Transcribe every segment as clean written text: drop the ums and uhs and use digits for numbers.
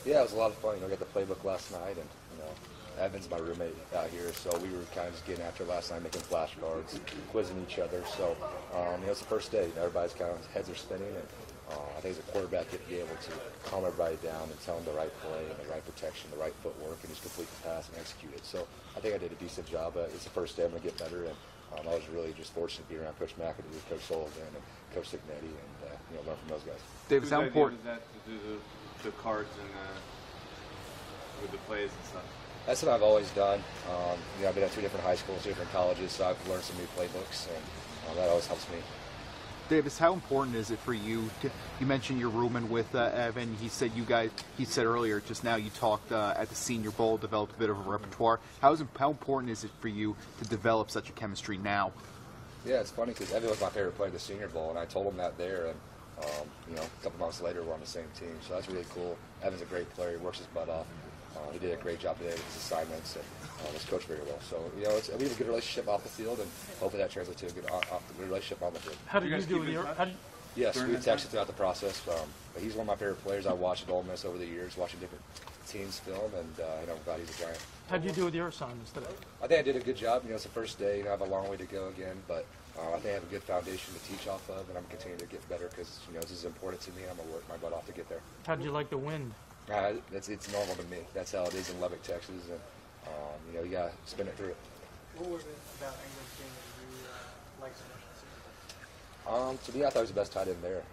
Yeah, it was a lot of fun. I got the playbook last night, and Evan's my roommate out here, so we were kind of just getting after it last night, making flashcards, quizzing each other. So it's the first day. Everybody's kind of heads are spinning, and I think as a quarterback, you have to be able to calm everybody down and tell them the right play and the right protection, the right footwork, and just complete the pass and execute it. So I think I did a decent job. It's the first day. I'm going to get better, and I was really just fortunate to be around Coach McAdoo, Coach Sullivan, and Coach Signetti, and learn from those guys. David, how important is that to do the cards and with the plays and stuff? That's what I've always done. I've been at 2 different high schools, 2 different colleges, so I've learned some new playbooks, and that always helps me. Davis, how important is it for you? You mentioned your rooming with Evan. He said earlier just now you talked at the Senior Bowl, developed a bit of a repertoire. How important is it for you to develop such a chemistry now? Yeah, it's funny because Evan was my favorite player at the Senior Bowl, and I told him that there, and a couple months later we're on the same team, so that's really cool. Evan's a great player. He works his butt off. He did a great job today with his assignments, and was coached very well. So, we have a good relationship off the field, and hopefully that translates to a good relationship on the field. How did you do with your? Yes, we texted throughout the process. But he's one of my favorite players. I watched at Ole Miss over the years, watching different teams film, and I'm glad he's a Giant. How did you do with your assignments today? I think I did a good job. It's the first day. I have a long way to go again, but I think I have a good foundation to teach off of, and I'm continuing to get better because this is important to me, and I'm going to work my butt off to get there. How did you like the wind? It's normal to me. That's how it is in Lubbock, Texas, and you got to spin it through. What was it about Engram's game that you liked so much? To me, I thought he was the best tight end there.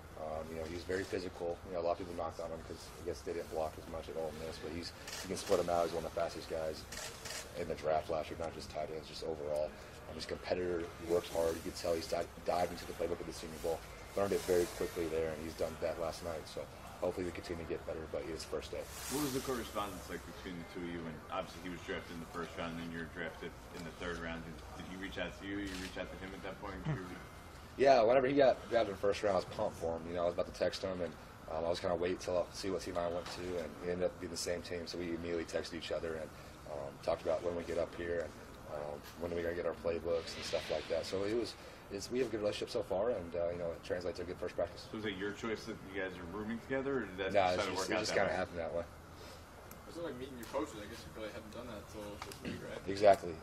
He was very physical. A lot of people knocked on him because I guess they didn't block as much at Ole Miss, but you can split him out. He's one of the fastest guys in the draft last year, not just tight ends, just overall. He's a competitor. He works hard. You could tell he's dived into the playbook of the Senior Bowl, learned it very quickly there, and he's done that last night. So hopefully we continue to get better, but it's first day. What was the correspondence like between the two of you? And obviously he was drafted in the first round, and then you were drafted in the 3rd round. Did he reach out to you? You reach out to him at that point? Yeah, whenever he got drafted in the first round, I was pumped for him. I was about to text him, and I was kind of waiting till I see what team I went to, and we ended up being the same team, so we immediately texted each other and talked about when we get up here and when are we going to get our playbooks and stuff like that. So we have a good relationship so far, and it translates to a good first practice. So is it your choice that you guys are rooming together, or did that it just kind of happened that way? It's like meeting your coaches. I guess you probably haven't done that until this week, right? Exactly.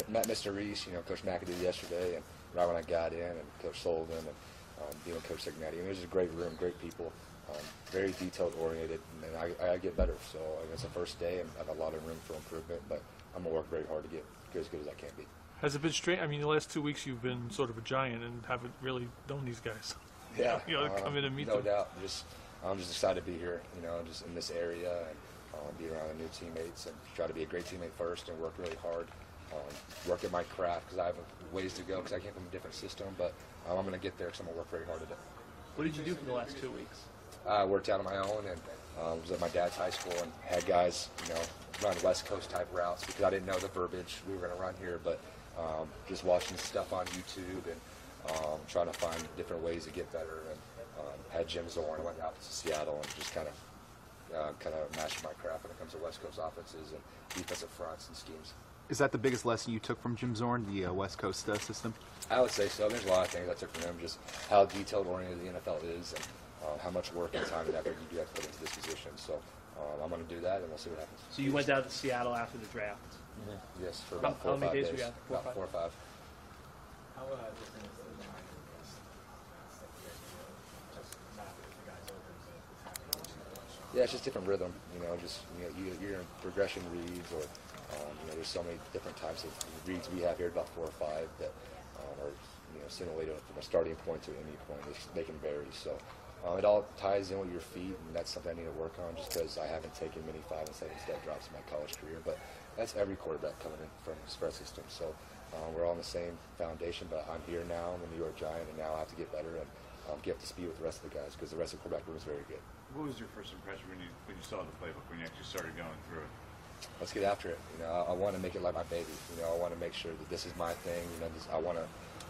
Met Mr. Reese, Coach McAdoo yesterday, and right when I got in, and Coach Sullivan, and Coach Signetti. It was a great room, great people, very detailed-oriented, and I get better. So it's the first day, and I have a lot of room for improvement, but I'm going to work very hard to get as good as I can be. Has it been strange? I mean, the last 2 weeks you've been sort of a Giant and haven't really known these guys. Yeah. Come in and meet them. No doubt. I'm just excited to be here, just in this area, and be around the new teammates, and try to be a great teammate first and work really hard. Work at my craft because I have a ways to go because I came from a different system, but I'm going to get there because I'm going to work very hard at it. What did you do for the last 2 weeks? I worked out on my own and was at my dad's high school and had guys, run West Coast type routes because I didn't know the verbiage we were going to run here, but just watching stuff on YouTube and trying to find different ways to get better, and had Jim Zorn, went out to Seattle and just kind of mastered my craft when it comes to West Coast offenses and defensive fronts and schemes. Is that the biggest lesson you took from Jim Zorn, the West Coast system? I would say so. There's a lot of things I took from him, just how detailed-oriented the NFL is and how much work and time and effort you do have to put into this position. So I'm going to do that, and we'll see what happens. So you went down to Seattle after the draft? Mm-hmm. Yes, for about 4 or 5 days. About 4 or 5. How different is the line Yeah, it's just different rhythm. You're in progression reads, or there's so many different types of reads we have here, about 4 or 5 that are simulated from a starting point to an ending point. They can vary. So it all ties in with your feet, and that's something I need to work on just because I haven't taken many 5 and 7 step drops in my college career. But that's every quarterback coming in from the spread system. So we're all on the same foundation, but I'm here now. I'm a New York Giant, and now I have to get better and get up to speed with the rest of the guys because the rest of the quarterback room is very good. What was your first impression when you saw the playbook, when you actually started going through it? Let's get after it. I want to make it like my baby. I want to make sure that this is my thing. I want to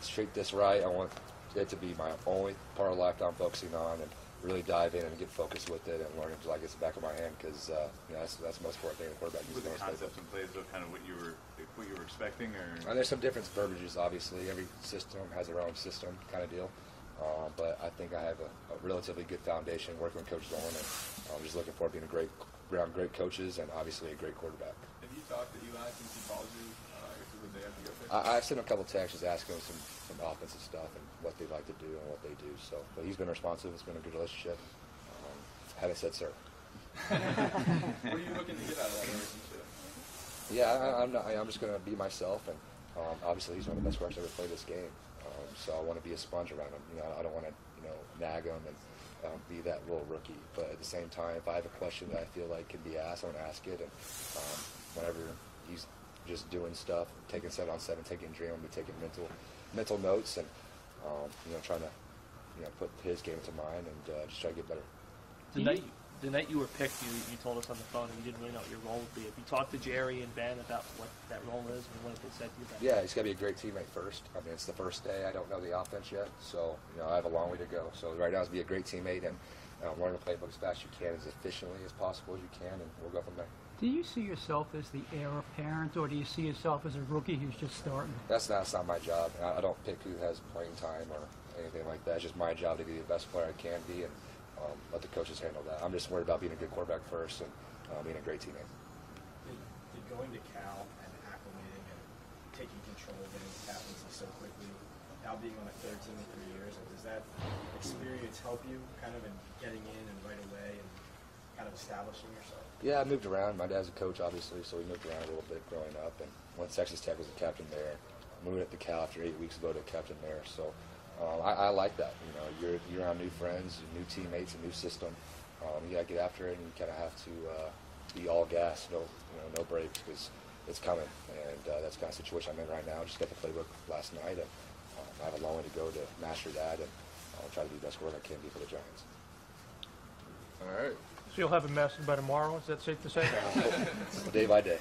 treat this right. I want it to be my only part of life that I'm focusing on, and really dive in and get focused with it and learn it until I get the back of my hand because that's the most important thing in the quarterback. Was the concept and plays kind of what you were expecting, or? There's some different verbiages. Obviously, every system has their own system kind of deal. But I think I have a relatively good foundation working with Coach Zorn, and I'm just looking forward to being around great coaches and obviously a great quarterback. Have you talked to Eli since he called you? I guess it was the day after you got picked. I sent him a couple texts asking him some offensive stuff and what they'd like to do and what they do. So, but he's been responsive. It's been a good relationship. Haven't said sir. What are you looking to get out of that relationship? Yeah, I'm just going to be myself, and obviously he's one of the best quarterbacks ever played this game. So I want to be a sponge around him. You know, I don't want to nag him and be that little rookie. But at the same time, if I have a question that I feel like can be asked, I'm going to ask it. And whenever he's just doing stuff, taking 7-on-7, taking dream, I'm taking mental notes, and trying to put his game to mine and just try to get better. The night you were picked, you told us on the phone and you didn't really know what your role would be. Have you talked to Jerry and Ben about what that role is and what they said to you about Yeah, he's got to be a great teammate first. I mean, it's the first day. I don't know the offense yet, so I have a long way to go. So right now is be a great teammate and learn the playbook as fast as you can, as efficiently as possible as you can, and we'll go from there. Do you see yourself as the heir apparent, or do you see yourself as a rookie who's just starting? That's not my job. I don't pick who has playing time or anything like that. It's just my job to be the best player I can be, and let the coaches handle that. I'm just worried about being a good quarterback first and being a great teammate. Did going to Cal and acclimating and taking control, getting the captaincy so quickly, now being on a third team in 3 years, does that experience help you kind of in getting in and right away and kind of establishing yourself? Yeah, I moved around. My dad's a coach, obviously, so we moved around a little bit growing up. And when Texas Tech was a captain there, moving up to Cal after 8 weeks ago to captain there. So I like that. You're around new friends, new teammates, a new system. You got to get after it, and you kind of have to be all gas, no brakes, because it's coming. And that's the kind of situation I'm in right now. Just got the playbook last night, and I have a long way to go to master that, and I'll try to be the best quarterback I can be for the Giants. All right. So you'll have a message by tomorrow, is that safe to say? Day by day.